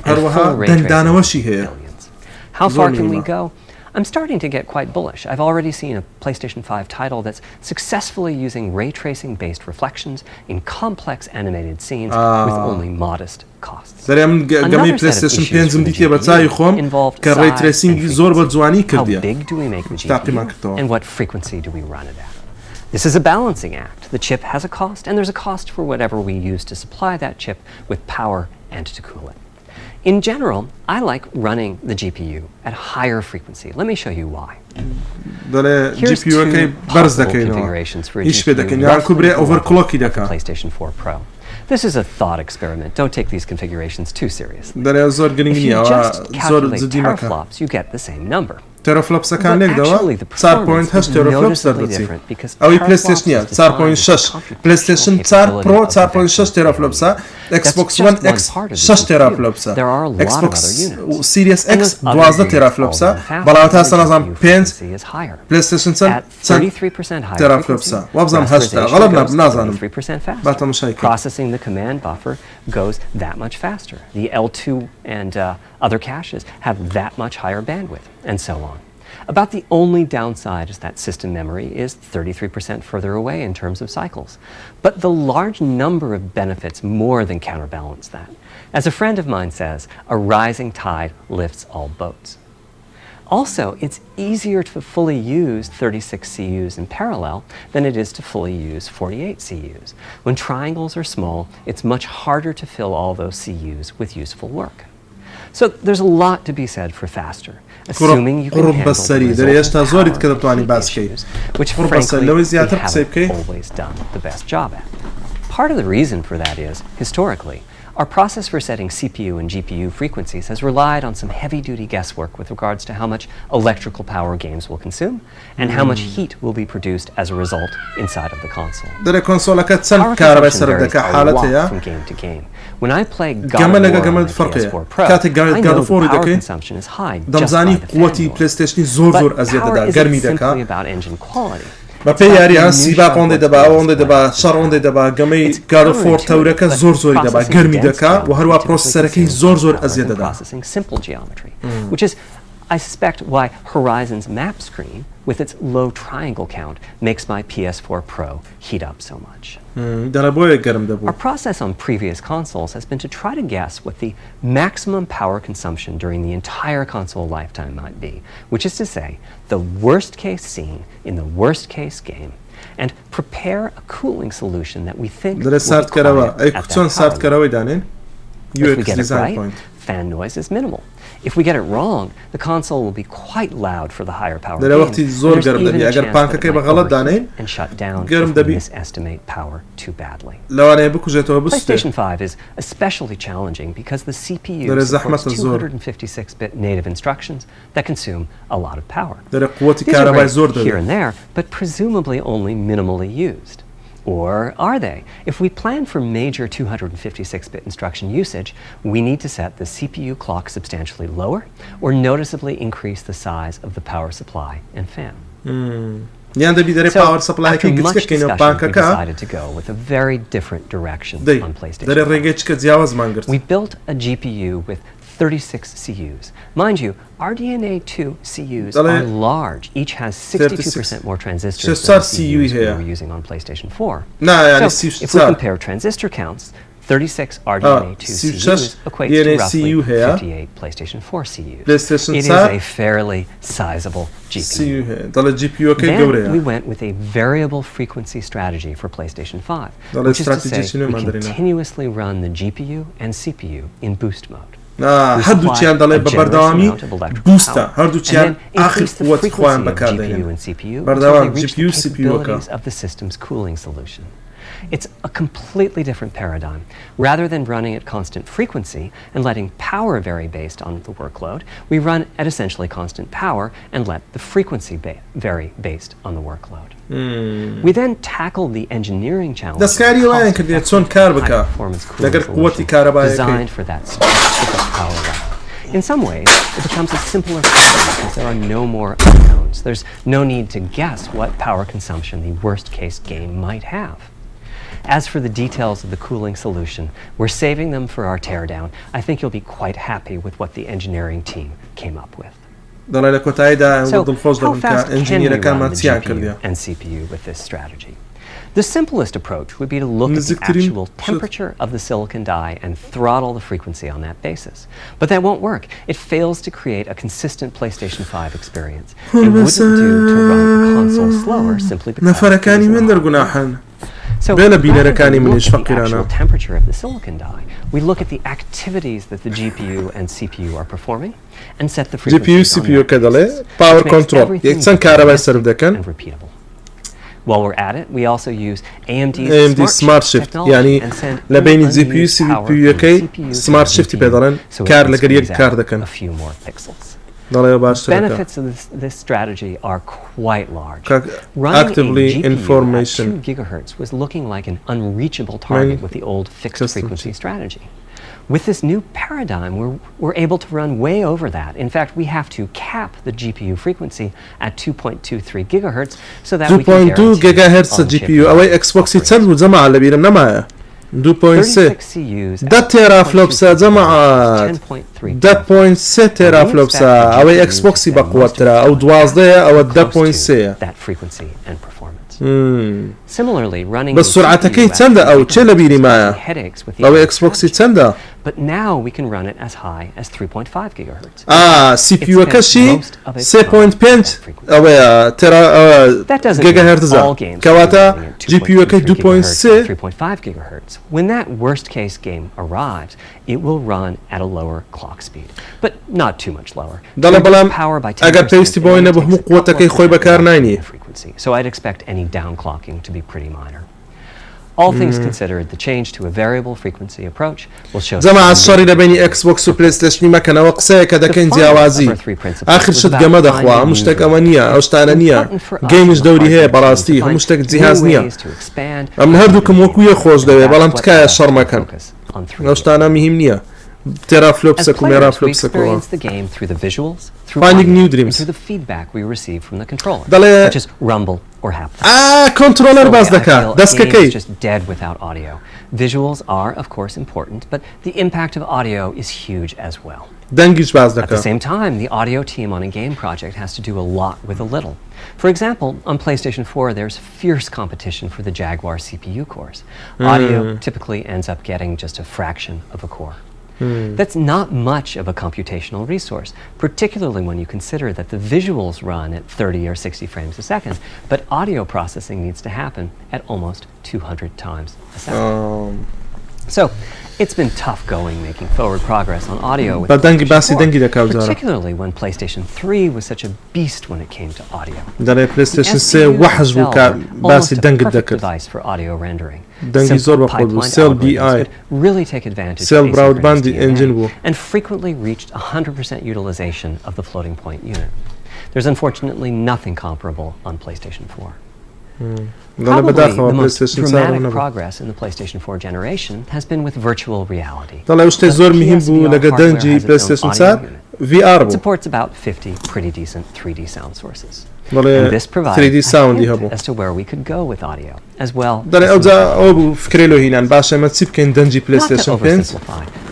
هروها دنگ دانوشي هي. How far can we go? I'm starting to get quite bullish. I've already seen a PlayStation 5 title that's successfully using ray tracing-based reflections in complex animated scenes with only modest costs. Another set of issues with the GPU involved size and frequency. How big do we make the GPU, and what frequency do we run it at? This is a balancing act. The chip has a cost, and there's a cost for whatever we use to supply that chip with power and to cool it. In general, I like running the GPU at higher frequency. Let me show you why. Here's two possible configurations for a GPU on PlayStation 4 Pro. This is a thought experiment. Don't take these configurations too seriously. If you just calculate teraflops, you get the same number. teraflops كان لك دوا 4.8 teraflops دردتي أو PlayStation 4.6 PlayStation 4 Pro 4.6 teraflops Xbox One X 6 teraflops Xbox Series X 12 teraflops بلاتها سنظام 5 PlayStation 10 teraflops وابزام 8 غلبنا بنازانم بات مشاكل. Processing the command buffer goes that much faster. The L2 and other caches have that much higher bandwidth, and so on. About the only downside is that system memory is 33% further away in terms of cycles. But the large number of benefits more than counterbalance that. As a friend of mine says, a rising tide lifts all boats. Also, it's easier to fully use 36 CUs in parallel than it is to fully use 48 CUs. When triangles are small, it's much harder to fill all those CUs with useful work. So there's a lot to be said for faster, assuming you can handle the issues, which frankly we haven't always done the best job at. Part of the reason for that is, historically, Our process for setting CPU and GPU frequencies has relied on some heavy-duty guesswork with regards to how much electrical power games will consume and how much heat will be produced as a result inside of the console. در کنسول که چند Power کاربر consumption سر varies دکه a حالته lot from game to game. When I play God جمع of لگه War on جمع my فرقه PS4 Pro, کات I know God of the War power دکه consumption is high just by دمزانی the fan قوتی noise. پلیستیشنی زور But ازیاد power دا isn't گرمی simply دکه about engine quality. با پی یاری ها سیبا قونده دبا اونده دبا شر اونده دبا گمی God of War تورکه زور زوری دبا گرمی دکه و هر وا پروسسورکی زور ازیاد دا. Processing simple geometry, which is, I suspect, why Horizon's map screen, with its low triangle count, makes my PS4 Pro heat up so much. در بوی گرم دبو. Our process on previous consoles has been to try to guess what the maximum power consumption during the entire console lifetime might be, which is to say, the worst case scene in the worst case game, and prepare a cooling solution that we think will be سرد quiet کراوا at ای that چون سرد power. کراوی دانین If we UX get it design right, point. fan noise is minimal. If we get it wrong, the console will be quite loud for the higher power در games. وقتی زور There's گرم even دبی a اگر chance پانکه that it که might بغلط overheat دانین and shut down گرم if we دبی. misestimate power too badly. لوانه بکوجه تو بسته. PlayStation 5 is especially challenging because the CPU در زحمت supports الزور. 256-bit native instructions that consume a lot of power. در قوتی These are کاربای great زور here داره. and there, but presumably only minimally used. Or are they? If we plan for major 256-bit instruction usage, we need to set the CPU clock substantially lower or noticeably increase the size of the power supply and fan. یان دبی داره پاور سپلای after که much گچک کنه discussion, پانکه we که decided to go with a very different direction دی on PlayStation داره 5. رنگش که جیاواز مانگرد. We built a GPU with 36 CUs. Mind you, RDNA2 CUs are large. Each has 62% more transistors than the CUs we were using on PlayStation 4. So, if we compare transistor counts, 36 RDNA2 CUs equates to roughly 58 PlayStation 4 CUs. It is a fairly sizable GPU. Then we went with a variable frequency strategy for PlayStation 5, which is to say we continuously run the GPU and CPU in boost mode. هردو چیان داله ببردوامی بوستا هردو چیان آخر قوت خوان بکاردین بردوام GPU CPU کا. of the system's cooling solution. It's a completely different paradigm. Rather than running at constant frequency and letting power vary based on the workload, we run at essentially constant power and let the frequency vary based on the workload. We then tackled the engineering challenge of high-performance cooling solution designed for that specific power level. In some ways, it becomes a simpler problem because there are no more unknowns. There's no need to guess what power consumption the worst-case game might have. As for the details of the cooling solution, we're saving them for our teardown. I think you'll be quite happy with what the engineering team came up with. So, how fast can we run the GPU and CPU with this strategy? The simplest approach would be to look at the actual temperature of the silicon die and throttle the frequency on that basis. But that won't work. It fails to create a consistent PlayStation 5 experience. It wouldn't do to run the console slower simply because So, rather than look at the actual temperature of the silicon die, we look at the activities that the GPU and CPU are performing and set the frequencies on that power basis, control and repeatable. While we're at it, we also use AMD's Smart Shift technology and send لبين CPU CPU كي Smart Shift بدلن كار لقريب كار دكان. a few more pixels. Benefits of this strategy are quite large. Running a GPU at 2 gigahertz was looking like an unreachable target with the old fixed frequency strategy. With this new paradigm, we're able to run way over that. In fact, we have to cap the GPU frequency at 2.23 gigahertz so that we can guarantee 2.2 gigahertz GPU أو Xbox يتسند وزمع اللي بينهم نمايا 2.6 ده تيرا فلوبسا جماعة 2.6 تيرا فلوبسا أو Xbox بقوتها أو 12 أو 2.6 that frequency and performance. Similarly, running بس سرعتك يتسند أو تشيل بيني معايا أو Xbox يتسند. But now we can run it as high as 3.5 gigahertz. CPU كشي 7.5 أو ترى gigahertz كواتا GPU كي 2.5 gigahertz. When that worst case game arrives, it will run at a lower clock speed, but not too much lower. Power by 10% frequency, so I'd expect any downclocking to be pretty minor. All things considered, the change to a variable frequency approach will show جماعة الشر بين اكس بوكس وبلاي ستيشن ما كان وقسه كذا كان جیاوازی آخر شت جمد أخوة مشتك أمانية أو شتانية جيمش دوري هي براستي مشتك جهاز نية أم هردوكم وكوية خوش دوي بلام تكايا الشر ما كان أو شتانا مهم نية ترى فلوبسك وميرا فلوبسك finding new dreams through the feedback we receive from the controller, such as rumble or haptic. Controller باز دكا دسككي. Just dead without audio. Visuals are, of course, important, but the impact of audio is huge as well. دنگيش باز At the دكا. same time, the audio team on a game project has to do a lot with a little. For example, on PlayStation 4, there's fierce competition for the Jaguar CPU cores. Audio typically ends up getting just a fraction of a core. That's not much of a computational resource, particularly when you consider that the visuals run at 30 or 60 frames a second, but audio processing needs to happen at almost 200 times a second. So, it's been tough going making forward progress on audio with PlayStation 4, particularly when PlayStation 3 was such a beast when it came to audio. The PlayStation 3 وحش بوكا باسي دنج perfect الدكر. device for audio rendering. دنجي زور بقول سيل بي اي really take advantage سيل of براود asynchronous باندي DNA انجن بو and frequently reached 100% utilization of the floating point unit. There's unfortunately nothing comparable on PlayStation 4. Probably the most dramatic progress in the PlayStation 4 generation has been with virtual reality. طلع وشتي زور مهم بو لقى دنجي PlayStation 4 VR بو. It supports about 50 pretty decent 3D sound sources. And this provides 3D sound a hint as to where we could go with audio, as well. داري أو فكري له هنا باش ما تسيب كان دنجي PlayStation 5.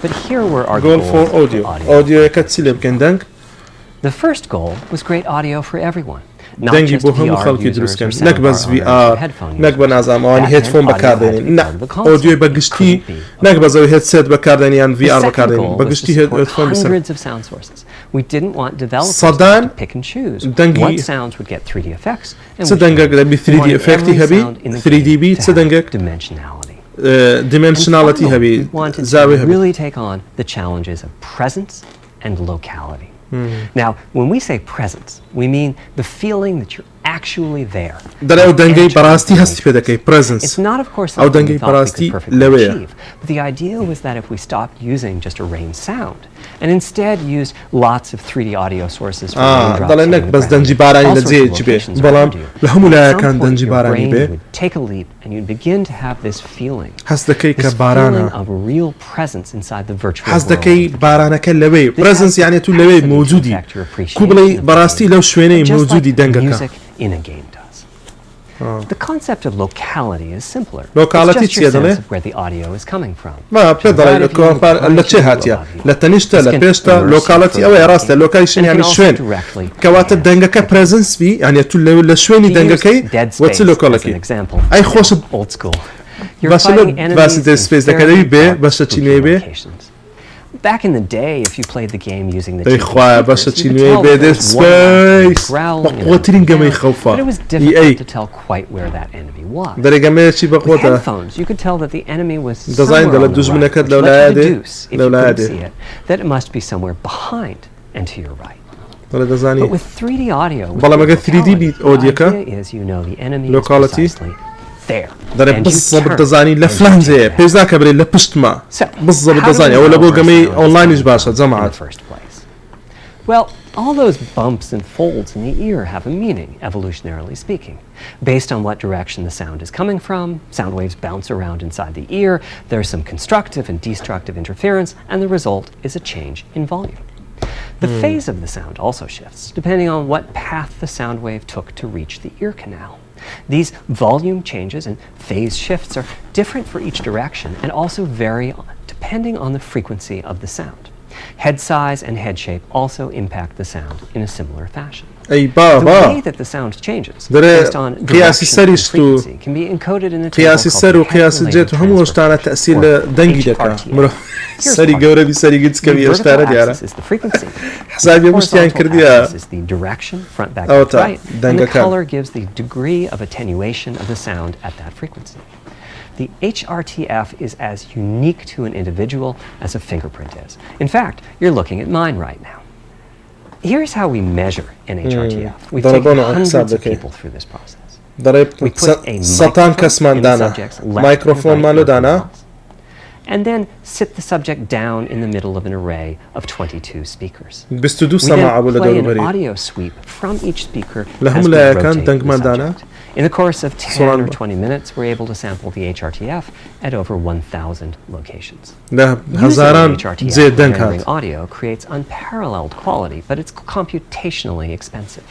But here were our goal for audio يكتسيل كان دنج. The first goal was great audio for everyone. دنجي بو هم خلقي دروس كان نك بس VR نك بنازم أواني هيدفون بكاردين نا أوديو بقشتي نك بس هيدسيت بكاردين يعني VR بكاردين بقشتي هيدفون بس We didn't want developers to pick and choose what sounds would get 3D effects and صدقك ده 3D effect هبي 3D beat صدقك dimensionality هبي زاوية هبي really take on the challenges of presence and locality. Now, when we say presence, we mean the feeling that you're actually there. در أو دنجي براستي هستي في ذاك presence. It's not, of course, أو something دنجي we thought we could براستي perfectly لوية. achieve. But the idea was that if we stopped using just a rain sound and instead used lots of 3D audio sources for raindrops ضل إنك بس دنجي باراني لزي جبه. بلام لهم لا كان دنجي باراني به. would take a leap and you'd begin to have this feeling. حس دكي This feeling كبارانا. of real presence inside the virtual حس world. دكي بارانا كلوي. presence يعني تو لوي موجودي. كوبلي براستي لو شويني موجودي دنجك. In a game does. The concept of locality is simpler. Locality it's just your sense of where the audio is coming from. ما بتقدر الكومبار لتشي هاتيا لتنشتا لبيشتا locality أو راسته location يعني شوين كواتب دنجك presence بي يعني تولي ولا شويني دنجكي what's locality أي خوش old school. بس Dead Space ده كده بي بس تشيني بي Back in the day, if you played the game using the إخوة بس تشيني بي Dead Space بقوتين جمي خوفا but it was difficult to tell quite where that enemy was. ده جمي شيء With بقوته headphones, you could tell that the enemy was ديزاين somewhere ده on the لدوز right, منك which لو led لا you to عادي deduce, if لو you لا couldn't see عادي it, that it must be somewhere behind and to your right. ده But ديزايني with 3D audio, with بلا ما قلت 3D locality, بيت the أوديكا idea is you know the enemy is locality precisely there. ده And you بالضبط turn ديزايني and لفلان you زي take that. بيزنا كبري لبشت ما So, بالضبط how do ديزايني we أو know لبو where جمي sound is أونلاين coming إيش باشا from in جماعات the first place? Well, all those bumps and folds in the ear have a meaning, evolutionarily speaking. Based on what direction the sound is coming from, sound waves bounce around inside the ear, there's some constructive and destructive interference, and the result is a change in volume. The phase of the sound also shifts, depending on what path the sound wave took to reach the ear canal. These volume changes and phase shifts are different for each direction and also vary depending on the frequency of the sound. Head size and head shape also impact the sound in a similar fashion. أي The بابا way that the sound changes دري based on قياس direction and السريش تو frequency can be encoded in a table قياس called السر the وقياس head-related الجيت هم transfer وشتانا function, تأثير or دنجي دكا HRTF. مرو Here's سري part. جورا بسري قدس The كبير vertical اشتارا ديارا axis is the frequency. حسابي The مشتيان horizontal كرديا axis is the direction, front, back, أو left, تا right, and دنجا the كان color gives the degree of attenuation of the sound at that frequency. The HRTF is as unique to an individual as a fingerprint is. In fact, you're looking at mine right now. Here's how we measure an HRTF. We've taken hundreds of people through this process. We put a microphone in the subject's left and right ear and then sit the subject down in the middle of an array of 22 speakers. We then play an audio sweep from each speaker as we rotate the subject. In the course of 10 or 20 minutes, we're able to sample the HRTF at over 1,000 locations. Using HRTF for rendering audio creates unparalleled quality, but it's computationally expensive.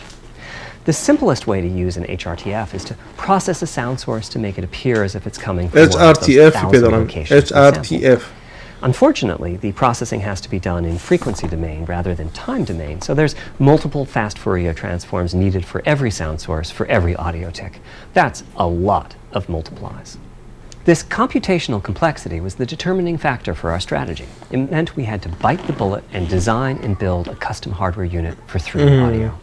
The simplest way to use an HRTF is to process a sound source to make it appear as if it's coming from one of those 1,000 locations. HRTF. Unfortunately, the processing has to be done in frequency domain rather than time domain, so there's multiple fast Fourier transforms needed for every sound source for every audio tick. That's a lot of multiplies. This computational complexity was the determining factor for our strategy. It meant we had to bite the bullet and design and build a custom hardware unit for 3D audio.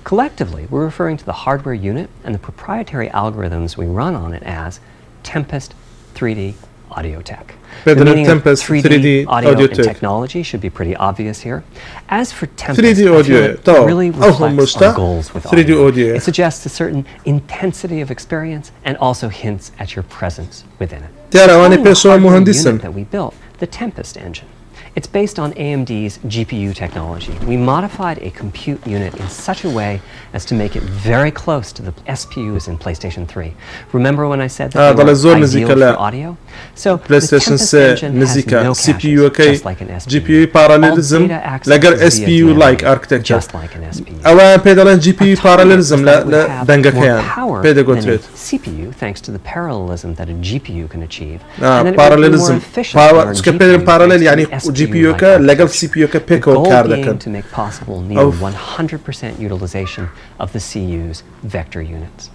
Collectively, we're referring to the hardware unit and the proprietary algorithms we run on it as Tempest 3D Audio Tech. The meaning of 3D audio and technology should be pretty obvious here. As for Tempest, it really reflects our goals with audio. It suggests a certain intensity of experience and also hints at your presence within it. The unit that we built, the Tempest engine. It's based on AMD's GPU technology. We modified a compute unit in such a way as to make it very close to the SPUs in PlayStation 3. Remember when I said that they were ideal for audio? So the Tempest engine has no caches, just like an SPU. parallelism لقر SPU like architecture. Just like an SPU. أولا بيدلن GPU parallelism لا دنجكيان بيدا قلت CPU thanks to the parallelism that a GPU can achieve. Parallelism parallel يعني GPU ka legal CPU ka pick or card to make possible near 100% utilization of the CU's vector units.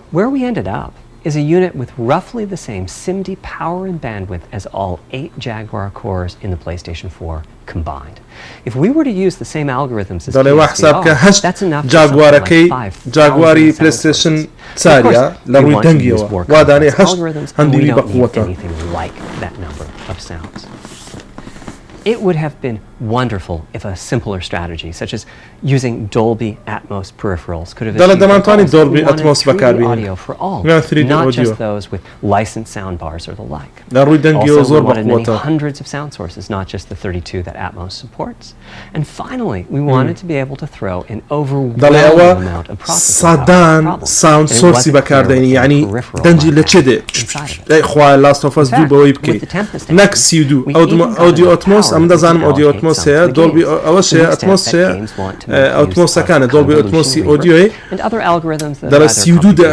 Where we ended up is a unit with roughly the same SIMD power and bandwidth as all 8 Jaguar cores in the PlayStation 4 combined. If we were to use the same algorithms as PS5, that's enough for something like 5,000 PlayStation سارية لروي دنجيوا واداني هشت هندي بقوته. Anything like that number of sounds. It would have been wonderful if a simpler strategy, such as using Dolby Atmos peripherals, could have achieved Dolby Atmos 3D audio for all, not just those with licensed soundbars or the like. Also, we wanted many hundreds of sound sources, not just the 32 that Atmos supports. And finally, we wanted to be able to throw an overwhelming amount of processing power sound source بكارديني يعني دنجي لشده لا إخوة Last of Us 2 بويبكي next you do audio Atmos أم دزانم audio Atmos هي Dolby أول شيء Atmos هي Atmos كان Dolby Atmos audio ده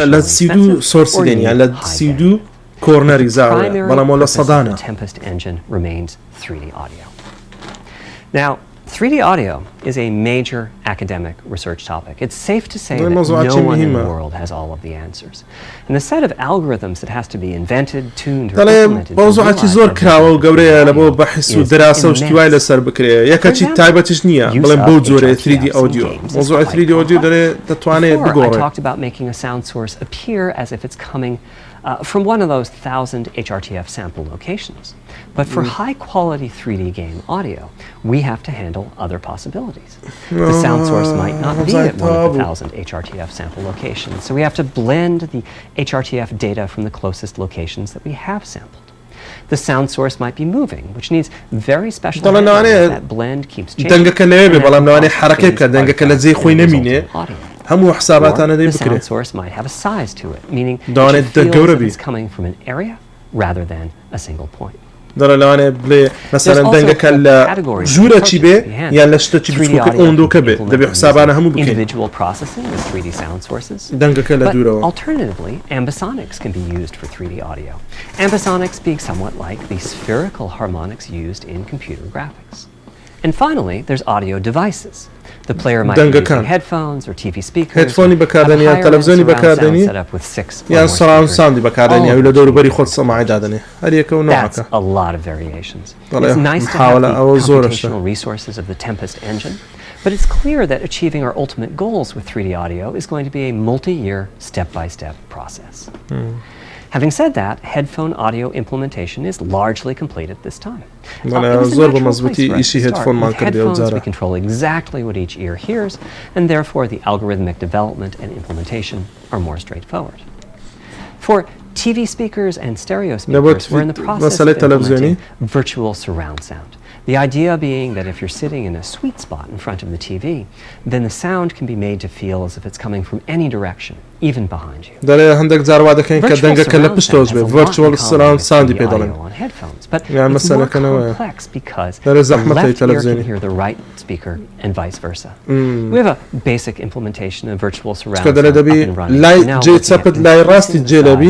لا سيدو source ديني يعني لا سيدو corner زاوية بلا مولا صدانة. Tempest engine remains 3D audio. Now, 3D audio is a major academic research topic. It's safe to say that no one in the world has all of the answers. And the set of algorithms that has to be invented, tuned, or implemented موضوعاتي زور كراوة وقورية لبو بحث ودراسة وشتواي لسر بكريه يكاتشي تايبتش نية بلن بود زوري 3D audio موضوع 3D audio داري تتواني بقوري. I talked about making a sound source appear as if it's coming from one of those 1,000 HRTF sample locations. But for high-quality 3D game audio, we have to handle other possibilities. The sound source might not be at one of the 1,000 HRTF sample locations, so we have to blend the HRTF data from the closest locations that we have sampled. The sound source might be moving, which needs very special handling. That blend keeps changing. همو حسابات أنا دي The بكري. sound source might have a size to it, meaning it feels that it's coming from an area rather than a single point. دارا لو أنا بلي مثلا دنجك الجورة تشيبه يعني لشتة تشيبه فوق أوندو كبه دبي حسابنا همو بكري. Individual processing with 3D sound sources. دنجك الجورة. But alternatively, ambisonics can be used for 3D audio. Ambisonics being somewhat like the spherical harmonics used in computer graphics. And finally, there's audio devices. The player might be using headphones or TV speakers. هيدفوني بكاردني يا تلفزيوني بكاردني يا surround sound بكاردني يا ولادور بري خود سماعي دادني هذه يكون نوعك. That's a lot of variations. It's nice to have the computational resources of the Tempest engine, but it's clear that achieving our ultimate goals with 3D audio is going to be a multi-year, step-by-step process. Having said that, headphone audio implementation is largely complete at this time. With headphones, we control exactly what each ear hears, and therefore the algorithmic development and implementation are more straightforward. For TV speakers and stereo speakers, we're in the process of implementing virtual surround sound. The idea being that if you're sitting in a sweet spot in front of the TV, then the sound can be made to feel as if it's coming from any direction, even behind you. Virtual surround sound on headphones, but it's more complex because the left ear can hear the right speaker and vice versa. We have a basic implementation of virtual surround sound up and running. Now we're looking at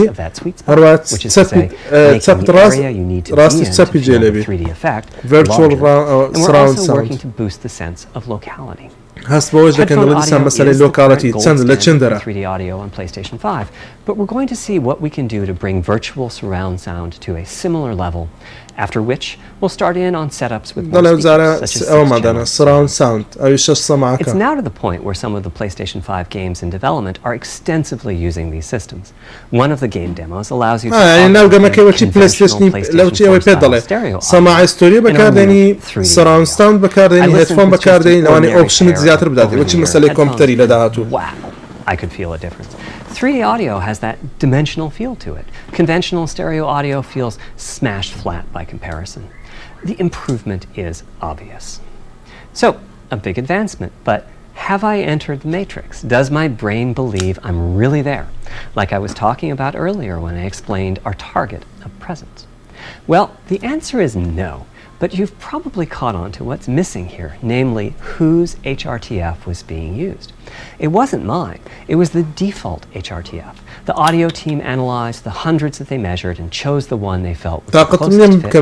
of that sweet spot, which is to say, making the area you need to be in to feel the 3D effect larger. And we're also working to boost the sense of locality. Headphone audio is the current gold standard for 3D audio on PlayStation 5, but we're going to see what we can do to bring virtual surround sound to a similar level, after which we'll start in on setups with more speakers, such as 6 channels. It's now to the point where some of the PlayStation 5 games in development are extensively using these systems. One of the game demos allows you to conventional PlayStation 4 style stereo audio. Wow, I could feel a difference. 3D audio has that dimensional feel to it. Conventional stereo audio feels smashed flat by comparison. The improvement is obvious. So, a big advancement, but have I entered the matrix? Does my brain believe I'm really there? Like I was talking about earlier when I explained our target of presence. Well, the answer is no. But you've probably caught on to what's missing here, namely whose HRTF was being used. It wasn't mine, it was the default HRTF. The audio team analyzed the hundreds that they measured and chose the one they felt was the closest fit to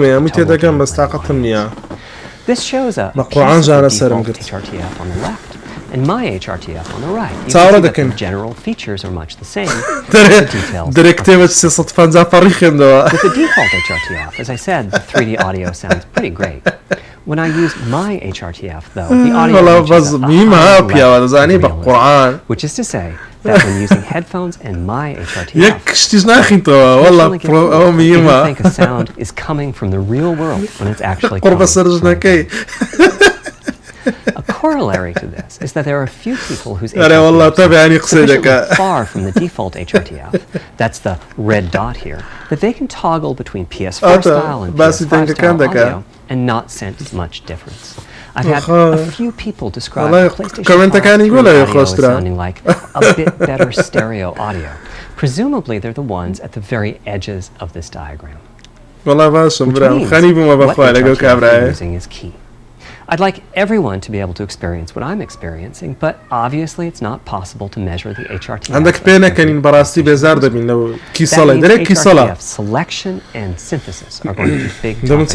This shows a piece of the default HRTF on the left and my HRTF on the right. You can see that the general features are much the same, but the details are With the default HRTF, as I said, the 3D audio sounds pretty great. When I use my HRTF, though, the audio reaches a high level, which is to say that when using headphones and my HRTF, you can think a sound is coming from the real world when it's actually coming A corollary to this is that there are a few people whose HRTF are sufficiently far from the default HRTF, that's the red dot here, that they can toggle between PS4 style and PS5 style audio and not sense much difference. I've had a few people describe PlayStation 5 audio as sounding like a bit better stereo audio. Presumably they're the ones at the very edges of this diagram. Which means what HRTF you're using is key. I'd like everyone to be able to experience what I'm experiencing, but obviously it's not possible to measure the HRTF. HRTF selection and synthesis are going to be big topics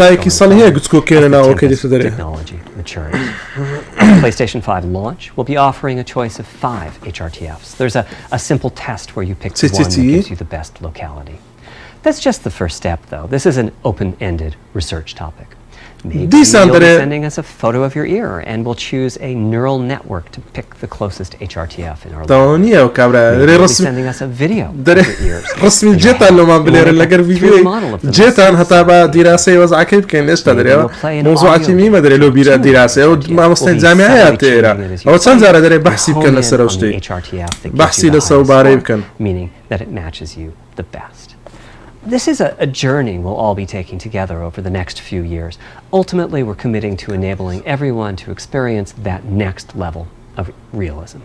technology matures. At the PlayStation 5 launch, we'll be offering a choice of 5 HRTFs. There's a simple test where you pick the one that gives you the best locality. That's just the first step, though. This is an open-ended research topic. Maybe you'll be sending us a photo of your ear, and we'll choose a neural network to pick the closest HRTF in our lab. Maybe you'll be sending us a video of your ears. Meaning that it matches you the best. This is a journey we'll all be taking together over the next few years. Ultimately, we're committing to enabling everyone to experience that next level of realism.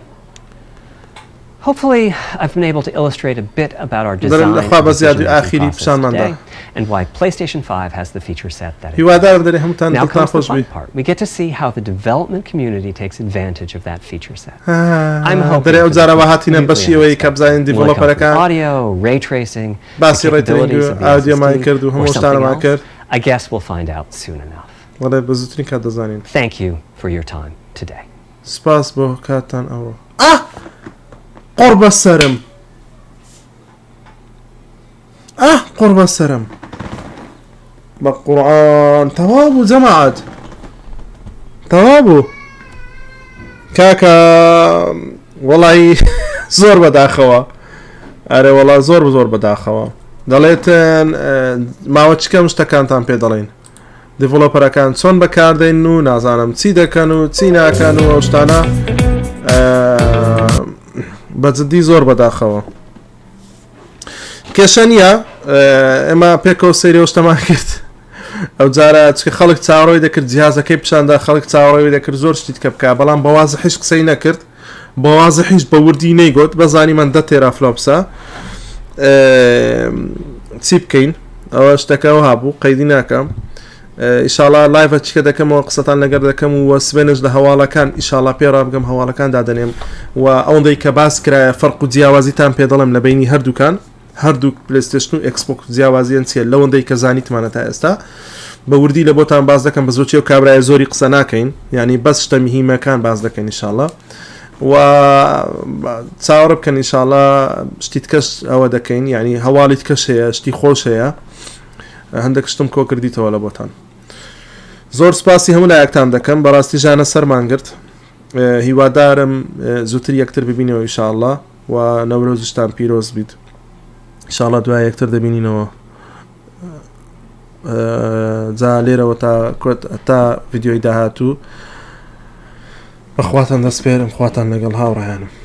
Hopefully, I've been able to illustrate a bit about our design today and why PlayStation 5 has the feature set that it does. Now comes the fun part. We get to see how the development community takes advantage of that feature set. I'm hoping audio, ray tracing, capabilities of the system, or something else. I guess we'll find out soon enough. Thank you for your time today. قرب السرم قرب السرم بالقرآن توابو جماعة توابو كاكا والله زور بداخوا أري والله زور بداخوا دەڵێتن ماوە چکەم شتەکانتان پێ دەڵێن دیڤۆلۆپەرەکان چۆن بەکاردێن و نازانم چی دەکەن و چی ناکەن و ئەو شتانە بەجددی زۆر بەداخەوە کێشە نییە ئێمە پێکەوە سەیرەوە شتەمان کرد ئەو جارە چکە خەڵک چاوەڕۆی دەکرد جیهازەکەی پیشاندا خەڵک چاوەڕۆی دەکرد زۆر شتی کە بکە بەڵام بەوازە هیچ قسەی نەکرد بەوازە هیچ بە وردی نەیگوت بەزانی من 10 تێرافلۆپسە چی بکەین ئەوە شتەکەەوە هابوو قەیدی ناکەم ئیشاڵا لایڤە چکە دەکەمەوە قسەتان لەگەر دەکەم و سبێنش لە هەواڵەکان ئیشاڵا پێ ڕابگەم هەواڵەکان دادەنێم و ئەوەندەی کە باس کرایە فەرق و جیاوازیتان پێ دەڵێم لە بینی هەردووکان هەردوو پلێستێشن و ئەکسپۆکس جیاوازیان چیە لەوەندەی کە زانیتمانە تا ئێستا بە وردی لە بۆتان باز دەکەم بە زۆرچی و کابرای زۆری قسە ناکەین یعنی بەس شتە میهیمەکان باز دەکەین ئیشاڵا و چاوەڕە بکەن ئیشاڵا شتیت کەس ئەوە دەکەین یعنی هەواڵیت کەش هەیە شتی خۆش هەیە هەندێک شتم کۆ کردیتەوە لە بۆتان زۆر سپاسی هەموو لایەکتان دەکەم بەڕاستی ژانە سەرمان گرت هیوادارم زووتر یەکتر ببینەوە ئیشاڵا و نەورۆزشتان پیرۆز بیت ئیشاڵا دوای یەکتر دەبینینەوە جا لێرەوە تا ڤیدیۆی داهاتوو بەخواتان دەسپێرم خواتان لەگەڵ هاوڕێیانم